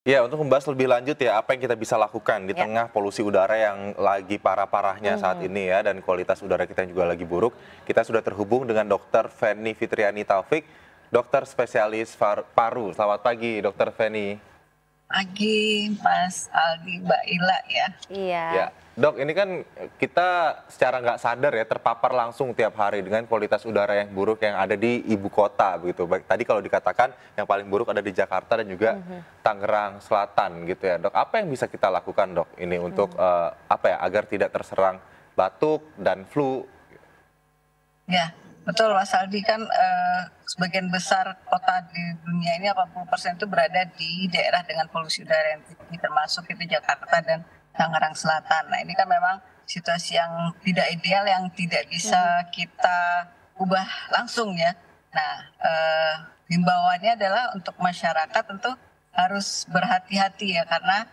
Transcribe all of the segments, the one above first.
Ya, untuk membahas lebih lanjut ya, apa yang kita bisa lakukan di Ya. tengah polusi udara yang lagi parah-parahnya saat Mhm. ini ya, dan kualitas udara kita juga lagi buruk. Kita sudah terhubung dengan Dr. Feni Fitriani Taufik, dokter spesialis paru. Selamat pagi, Dr. Feni. Pagi, Mas Aldi, Mbak Ila ya. Ya, Iya. Dok, ini kan kita secara nggak sadar ya terpapar langsung tiap hari dengan kualitas udara yang buruk yang ada di ibu kota begitu. Baik, tadi kalau dikatakan yang paling buruk ada di Jakarta dan juga Mhm. Tangerang Selatan gitu ya, Dok. Apa yang bisa kita lakukan, Dok, ini untuk apa ya agar tidak terserang batuk dan flu? Ya, betul Mas Aldi kan sebagian besar kota di dunia ini 80% itu berada di daerah dengan polusi udara yang tinggi termasuk itu Jakarta dan Tangerang Selatan. Nah ini kan memang situasi yang tidak ideal yang tidak bisa kita ubah langsung ya. Nah himbauannya adalah untuk masyarakat tentu harus berhati-hati ya karena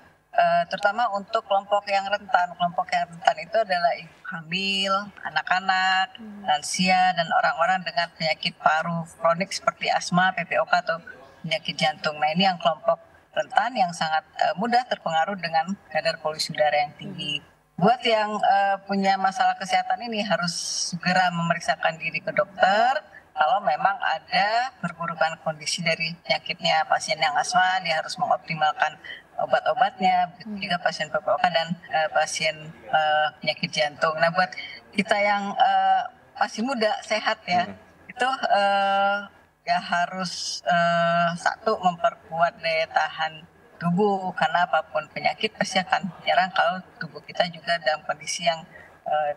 terutama untuk kelompok yang rentan. Kelompok yang rentan itu adalah ibu hamil, anak-anak, lansia, dan orang-orang dengan penyakit paru kronik seperti asma, PPOK, atau penyakit jantung. Nah ini yang kelompok rentan yang sangat mudah terpengaruh dengan kadar polusi udara yang tinggi. Buat yang punya masalah kesehatan ini harus segera memeriksakan diri ke dokter. Kalau memang ada perburukan kondisi dari penyakitnya, pasien yang asma dia harus mengoptimalkan obat-obatnya, juga pasien PPOK dan pasien penyakit jantung. Nah buat kita yang masih muda sehat ya, itu ya harus satu memperkuat daya tahan tubuh karena apapun penyakit pasti akan menyerang kalau tubuh kita juga dalam kondisi yang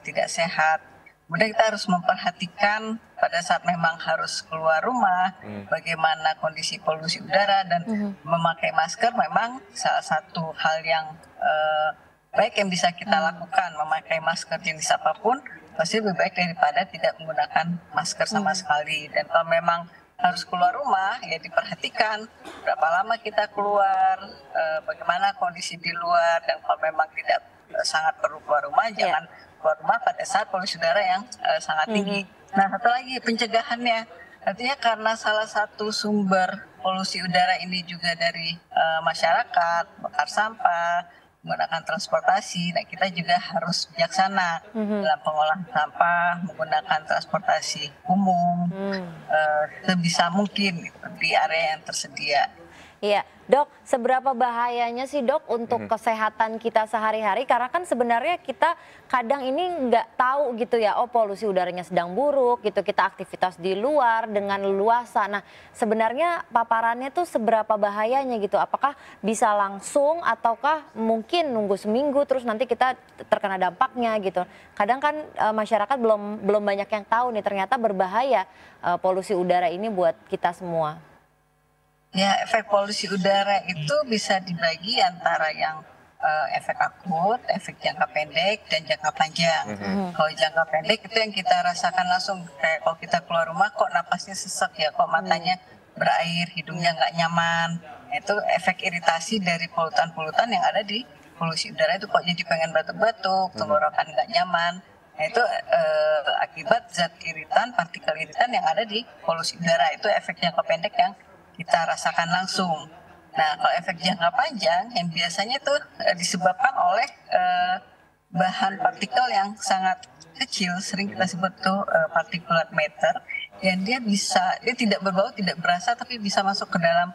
tidak sehat. Kemudian kita harus memperhatikan pada saat memang harus keluar rumah, bagaimana kondisi polusi udara dan memakai masker memang salah satu hal yang baik yang bisa kita lakukan. Memakai masker jenis apapun pasti lebih baik daripada tidak menggunakan masker sama sekali. Dan kalau memang harus keluar rumah ya diperhatikan berapa lama kita keluar, bagaimana kondisi di luar, dan kalau memang tidak sangat perlu keluar rumah jangan keluar rumah pada saat polusi udara yang sangat tinggi. Nah satu lagi pencegahannya, artinya karena salah satu sumber polusi udara ini juga dari masyarakat, bakar sampah, menggunakan transportasi. Nah kita juga harus bijaksana dalam pengolahan sampah, menggunakan transportasi umum sebisa mungkin gitu, di area yang tersedia. Iya, Dok, seberapa bahayanya sih Dok untuk kesehatan kita sehari-hari? Karena kan sebenarnya kita kadang ini nggak tahu gitu ya, oh polusi udaranya sedang buruk gitu, kita aktivitas di luar dengan leluasa. Nah sebenarnya paparannya tuh seberapa bahayanya gitu? Apakah bisa langsung ataukah mungkin nunggu seminggu terus nanti kita terkena dampaknya gitu? Kadang kan masyarakat belum banyak yang tahu nih ternyata berbahaya polusi udara ini buat kita semua. Ya, efek polusi udara itu bisa dibagi antara yang efek akut, efek jangka pendek, dan jangka panjang. Kalau jangka pendek itu yang kita rasakan langsung, kayak kalau kita keluar rumah kok napasnya sesek ya, kok matanya berair, hidungnya nggak nyaman. Itu efek iritasi dari polutan-polutan yang ada di polusi udara itu, kok jadi pengen batuk-batuk, tenggorokan nggak nyaman. Nah, itu akibat zat iritan, partikel iritan yang ada di polusi udara. Itu efek jangka pendek yang kita rasakan langsung. Nah, kalau efek jangka panjang yang biasanya itu disebabkan oleh bahan partikel yang sangat kecil, sering kita sebut tuh particulate matter, yang dia tidak berbau, tidak berasa, tapi bisa masuk ke dalam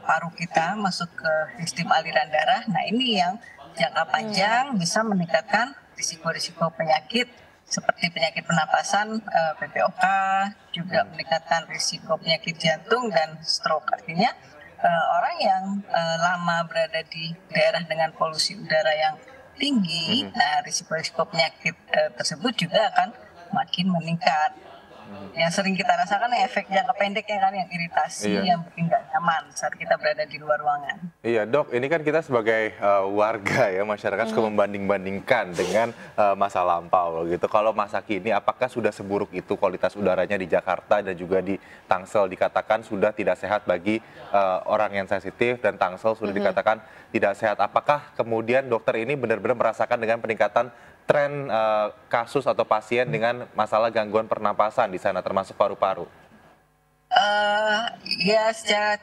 paru kita, masuk ke sistem aliran darah. Nah, ini yang jangka panjang bisa meningkatkan risiko-risiko penyakit seperti penyakit pernapasan, PPOK, juga meningkatkan risiko penyakit jantung dan stroke. Artinya orang yang lama berada di daerah dengan polusi udara yang tinggi, nah risiko-risiko penyakit tersebut juga akan makin meningkat. Yang sering kita rasakan efek jangka pendeknya kan, yang iritasi, yang bikin nggak nyaman saat kita berada di luar ruangan. Iya Dok, ini kan kita sebagai warga ya, masyarakat suka membanding-bandingkan dengan masa lampau gitu. Kalau masa kini apakah sudah seburuk itu kualitas udaranya di Jakarta dan juga di Tangsel, dikatakan sudah tidak sehat bagi orang yang sensitif, dan Tangsel sudah dikatakan tidak sehat. Apakah kemudian dokter ini benar-benar merasakan dengan peningkatan tren kasus atau pasien dengan masalah gangguan pernapasan di sana termasuk paru-paru? Ya secara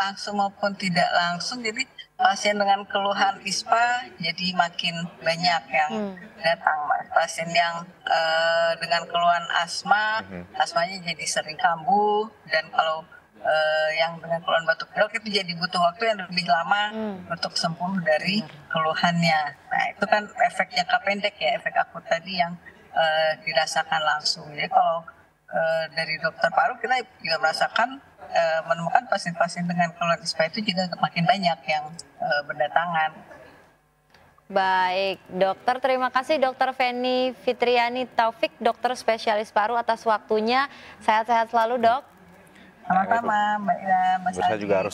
langsung maupun tidak langsung, jadi pasien dengan keluhan ISPA jadi makin banyak yang datang, Mas. Pasien yang dengan keluhan asma, asmanya jadi sering kambuh, dan kalau yang dengan keluhan batuk pilek itu jadi butuh waktu yang lebih lama untuk sembuh dari keluhannya. Nah itu kan efek jangka pendek ya, efek akut tadi yang dirasakan langsung. Jadi kalau dari dokter paru kita juga merasakan menemukan pasien-pasien dengan keluhan ISPA itu juga makin banyak yang berdatangan. Baik, dokter, terima kasih Dokter Feni Fitriani Taufik, dokter spesialis paru atas waktunya. Sehat-sehat selalu, Dok. Sama-sama, Mbak Ira, Mas Saya juga Aldi. harus